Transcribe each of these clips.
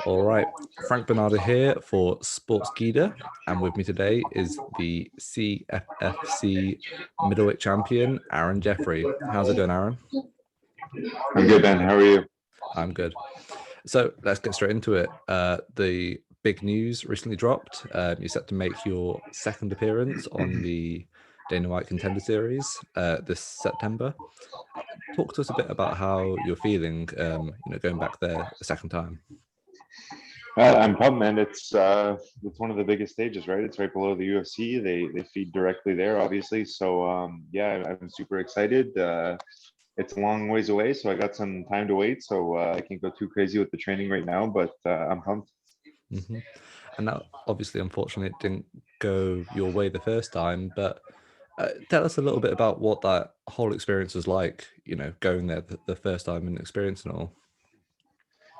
All right, Frank Bonada here for Sportskeeda, and with me today is the CFFC middleweight champion, Aaron Jeffery. How's it going, Aaron? I'm good, Ben. How are you? I'm good. So let's get straight into it. The big news recently dropped. You're set to make your second appearance on the Dana White Contender Series this September. Talk to us a bit about how you're feeling, going back there a second time. I'm pumped, man. It's one of the biggest stages, right? It's right below the UFC. They feed directly there, obviously. So yeah, I'm super excited. It's a long ways away, so I got some time to wait. So I can't go too crazy with the training right now, but I'm pumped. Mm-hmm. And that obviously, unfortunately, it didn't go your way the first time. But tell us a little bit about what that whole experience was like. Going there the first time and experiencing it all.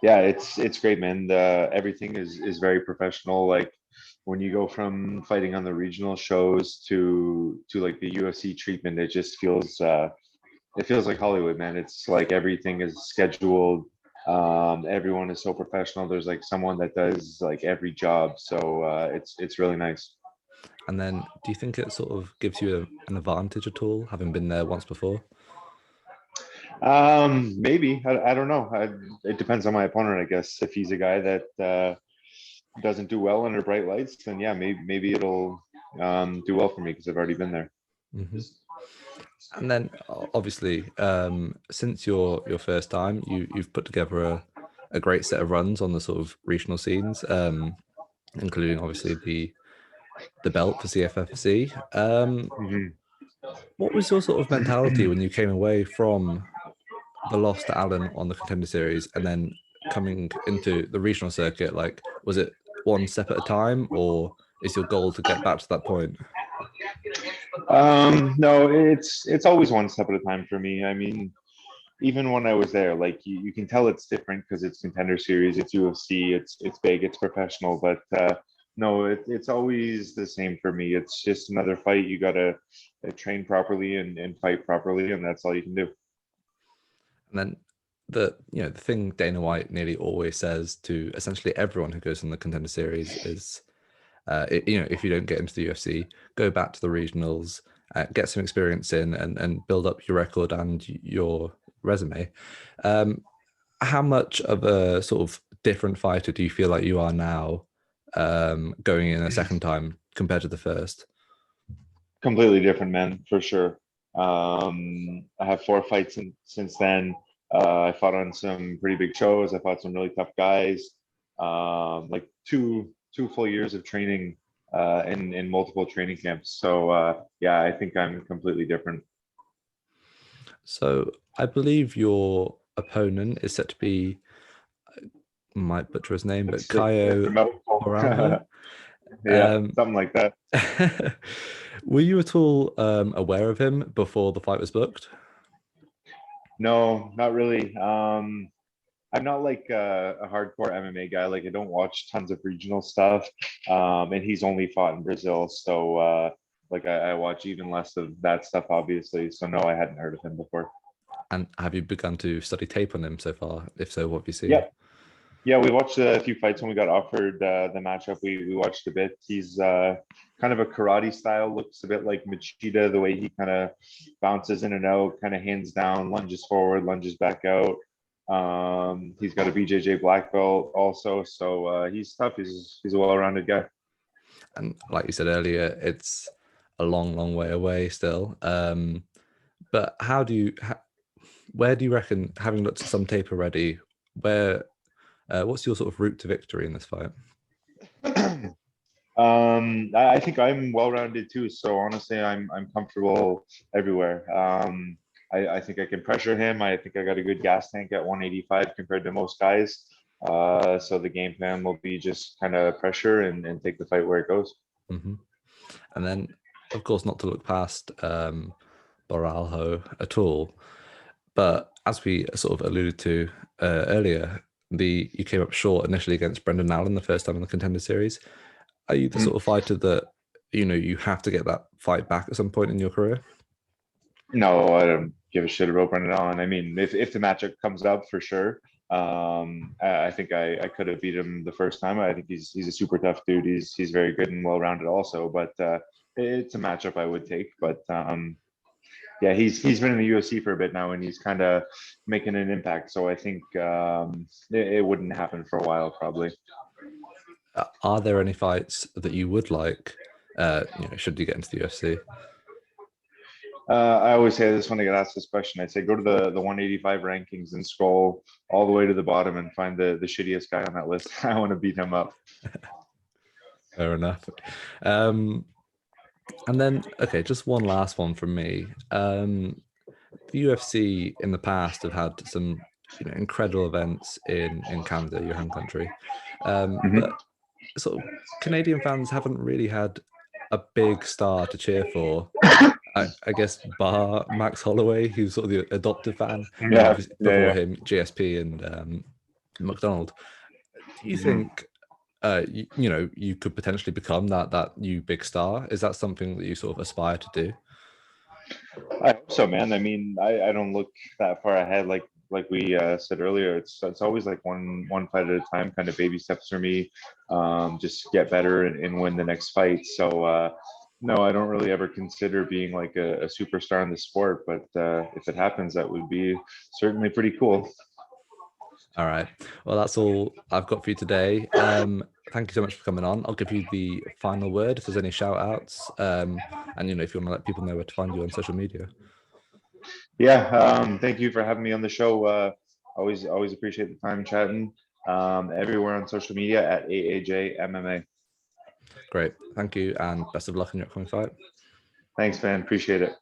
Yeah, it's great, man. Everything is very professional. Like when you go from fighting on the regional shows to like the UFC treatment, it feels like Hollywood, man. It's like everything is scheduled. Everyone is so professional. There's like someone that does like every job, so it's really nice. And then, do you think it sort of gives you an advantage at all, having been there once before? Maybe I don't know. It depends on my opponent, I guess. If he's a guy that doesn't do well under bright lights, then yeah, maybe it'll do well for me because I've already been there. Mm-hmm. And then, obviously, since your first time, you've put together a great set of runs on the sort of regional scenes, including obviously the belt for CFFC. Mhm. What was your sort of mentality when you came away from the loss to Allen on the Contender Series and then coming into the regional circuit? Like, was it one step at a time, or is your goal to get back to that point? No, it's always one step at a time for me. I mean, even when I was there, like you can tell it's different because it's Contender Series, it's UFC, it's big, it's professional, but no, it's always the same for me. It's just another fight. You gotta train properly and fight properly, and that's all you can do. And then the thing Dana White nearly always says to essentially everyone who goes in the Contender Series is, if you don't get into the UFC, go back to the regionals, get some experience in, and build up your record and your resume. How much of a sort of different fighter do you feel like you are now, going in a second time compared to the first? Completely different, man, for sure. I have four fights since then. I fought on some pretty big shows. I fought some really tough guys. Like two full years of training in multiple training camps. So yeah, I think I'm completely different. So I believe your opponent is set to be, might butcher his name, but It's a Caio mouthful. Borralho. Yeah, Um, something like that. were you at all aware of him before the fight was booked? No, not really. I'm not like a hardcore MMA guy. Like I don't watch tons of regional stuff. And he's only fought in Brazil, so like I watch even less of that stuff, obviously. So no, I hadn't heard of him before. And have you begun to study tape on him so far? If so, what have you seen? Yeah, yeah, we watched a few fights when we got offered the matchup. We watched a bit. He's kind of a karate style, looks a bit like Machida, the way he kind of bounces in and out, kind of hands down, lunges forward, lunges back out. He's got a BJJ black belt also, so he's tough. He's a well-rounded guy. And like you said earlier, it's a long, long way away still. But where do you reckon, having looked at some tape already, what's your sort of route to victory in this fight? I think I'm well-rounded too. So honestly, I'm comfortable everywhere. I think I can pressure him. I think I got a good gas tank at 185 compared to most guys. So the game plan will be just kind of pressure and take the fight where it goes. Mm-hmm. And then, of course, not to look past Boralho at all, but as we sort of alluded to earlier, you came up short initially against Brendan Allen the first time in the Contender Series. Are you the sort of fighter that you have to get that fight back at some point in your career? No, I don't give a shit about Brendan Allen. I mean, if the matchup comes up, for sure. I think I could have beat him the first time. I think he's a super tough dude. He's very good and well rounded also. But it's a matchup I would take. But yeah, he's been in the UFC for a bit now, and he's kind of making an impact. So I think it wouldn't happen for a while, probably. Are there any fights that you would like? Should you get into the UFC? I always say this when I get asked this question. I say go to the 185 rankings and scroll all the way to the bottom and find the shittiest guy on that list. I want to beat him up. Fair enough. And then, okay, just one last one from me. The UFC in the past have had some, incredible events in Canada, your home country, but sort of Canadian fans haven't really had a big star to cheer for. I guess bar Max Holloway, who's sort of the adopted fan, and Yeah, obviously before yeah, him, GSP and McDonald. Do you yeah. Mhm. think you could potentially become that new big star? Is that something that you sort of aspire to do? I hope so, man. I mean, I don't look that far ahead. Like we said earlier, it's always like one fight at a time, kind of baby steps for me. Just get better and win the next fight. So no, I don't really ever consider being like a superstar in the sport. But if it happens, that would be certainly pretty cool. All right. Well, that's all I've got for you today. Thank you so much for coming on. I'll give you the final word if there's any shout outs. And if you want to let people know where to find you on social media. Yeah, thank you for having me on the show. Always appreciate the time chatting. Everywhere on social media at AAJ MMA. Great. Thank you and best of luck in your upcoming fight. Thanks, man. Appreciate it.